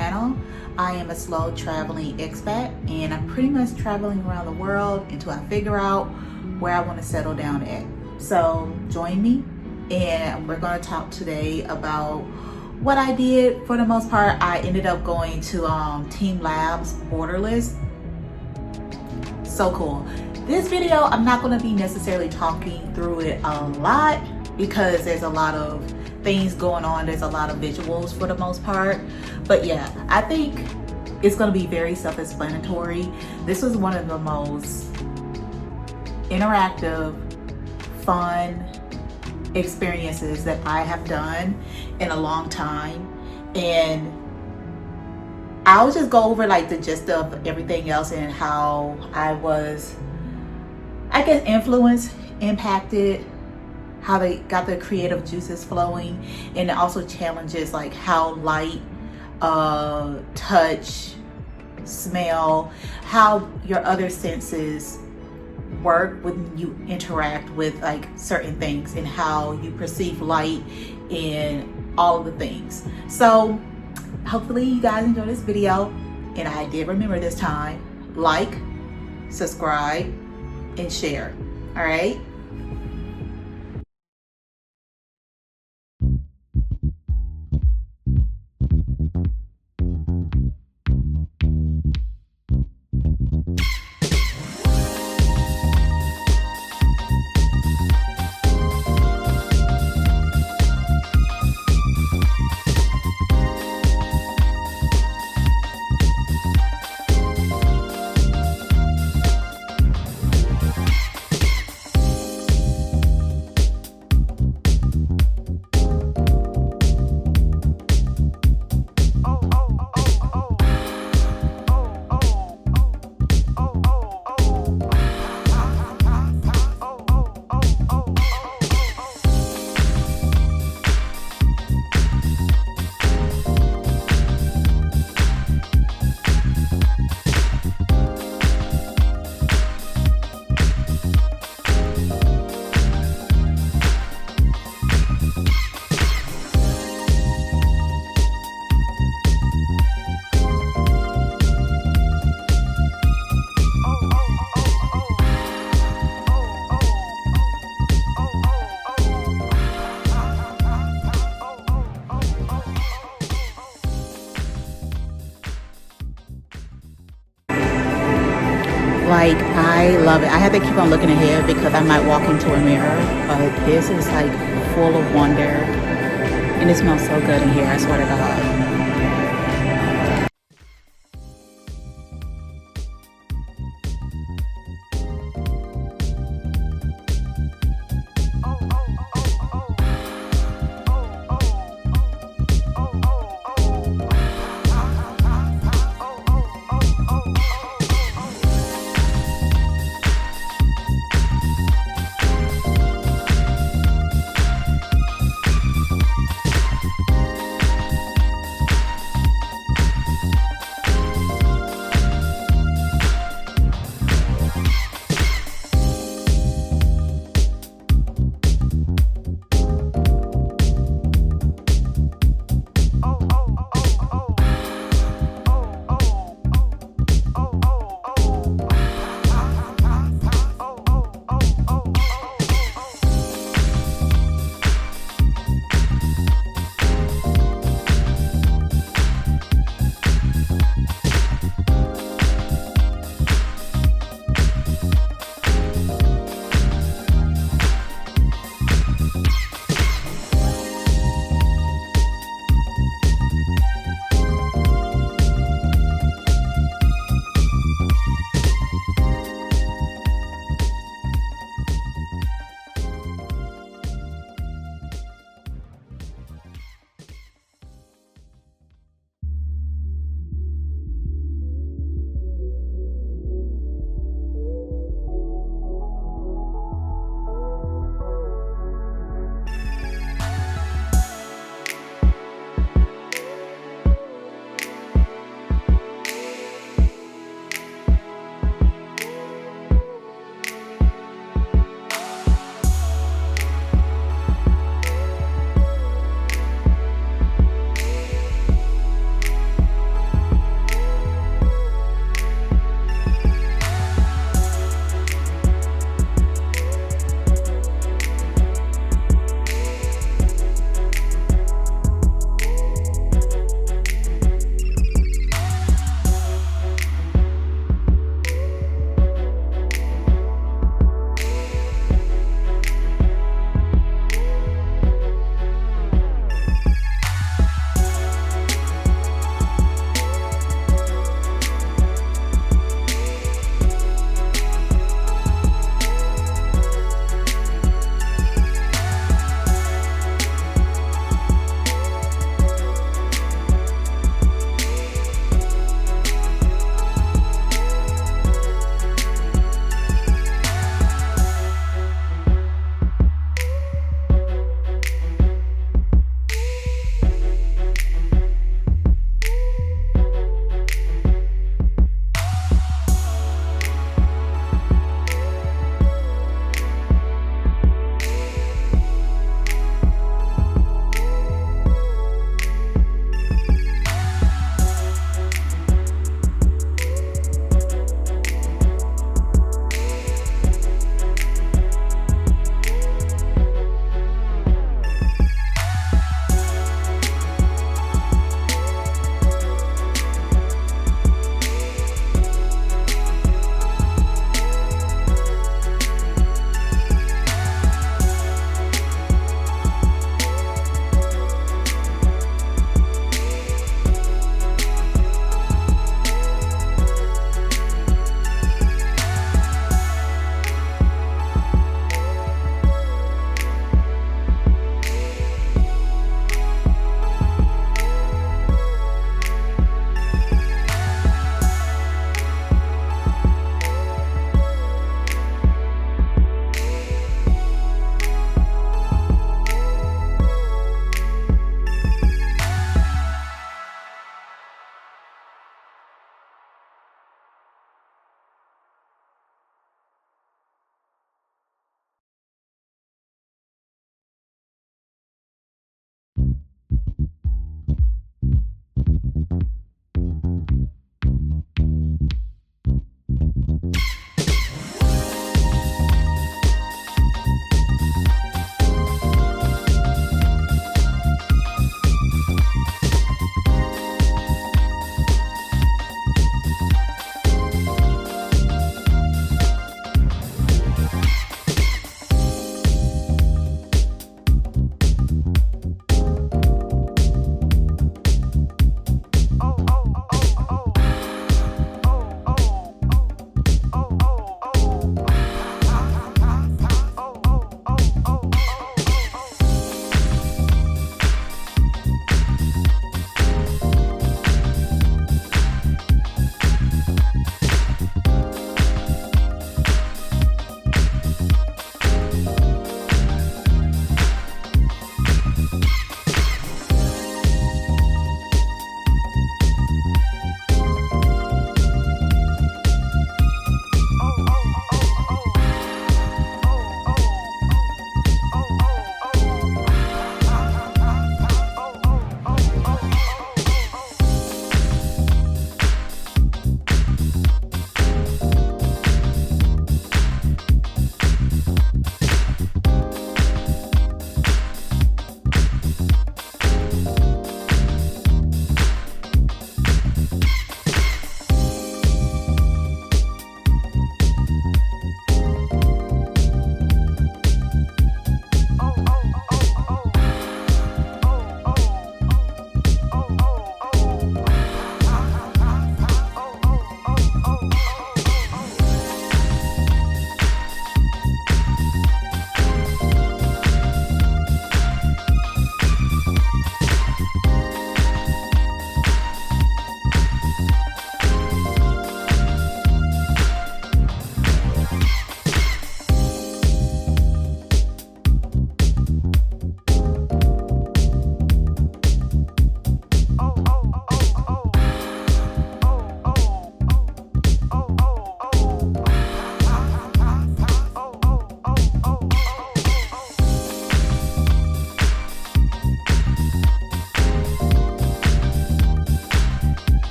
channel. I am a slow traveling expat and I'm pretty much traveling around the world until I figure out where I want to settle down at. So join me and we're going to talk today about what I did. For the most part, I ended up going to teamLab's Borderless. So cool. This video, I'm not going to be necessarily talking through it a lot because there's a lot of things going on. There's a lot of visuals for the most part. But yeah, I think it's going to be very self-explanatory. This was one of the most interactive, fun experiences that I have done in a long time. And I'll just go over like the gist of everything else and how I was, I guess, influenced, impacted, how they got the creative juices flowing, and also challenges like how light, touch, smell, how your other senses work when you interact with like certain things and how you perceive light in all of the things. So hopefully you guys enjoy this video, and I did remember this time, like, subscribe, and share. All right. Like, I love it. I have to keep on looking ahead because I might walk into a mirror, but this is like full of wonder, and it smells so good in here, I swear to God.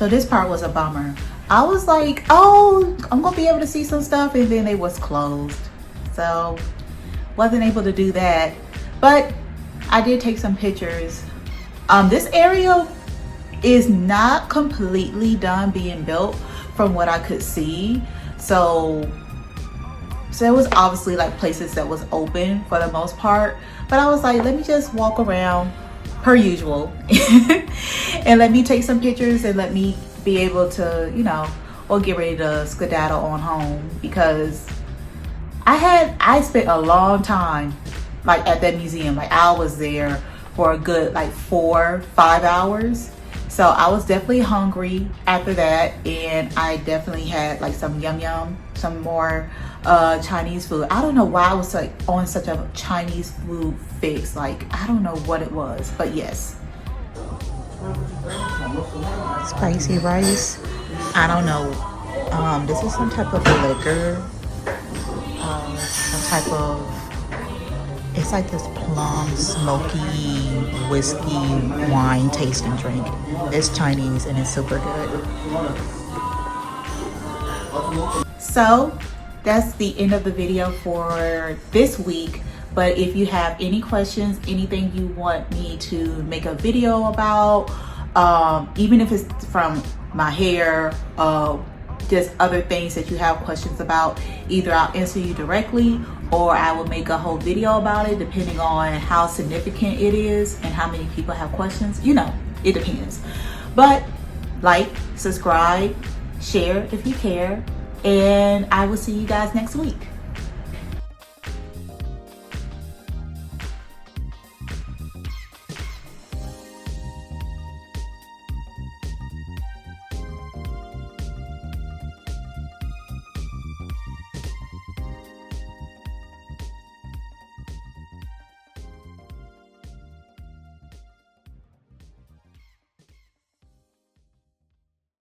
So this part was a bummer. I was like, oh, I'm gonna be able to see some stuff, and then it was closed. So wasn't able to do that, but I did take some pictures. This area is not completely done being built from what I could see. So there was obviously like places that was open for the most part, but I was like, let me just walk around per usual and let me take some pictures and let me be able to, you know, or get ready to skedaddle on home, because I spent a long time like at that museum. Like I was there for a good like 4-5 hours. So I was definitely hungry after that, and I definitely had like some yum, some more Chinese food. I don't know why I was like on such a Chinese food fix. Like I don't know what it was, but yes. Spicy rice. I don't know. This is some type of liquor. Some type of, it's like this plum, smoky, whiskey, wine tasting drink. It's Chinese and it's super good. So that's the end of the video for this week. But if you have any questions, anything you want me to make a video about, even if it's from my hair, just other things that you have questions about, either I'll answer you directly or I will make a whole video about it, depending on how significant it is and how many people have questions. You know, it depends. But like, subscribe, share if you care, and I will see you guys next week.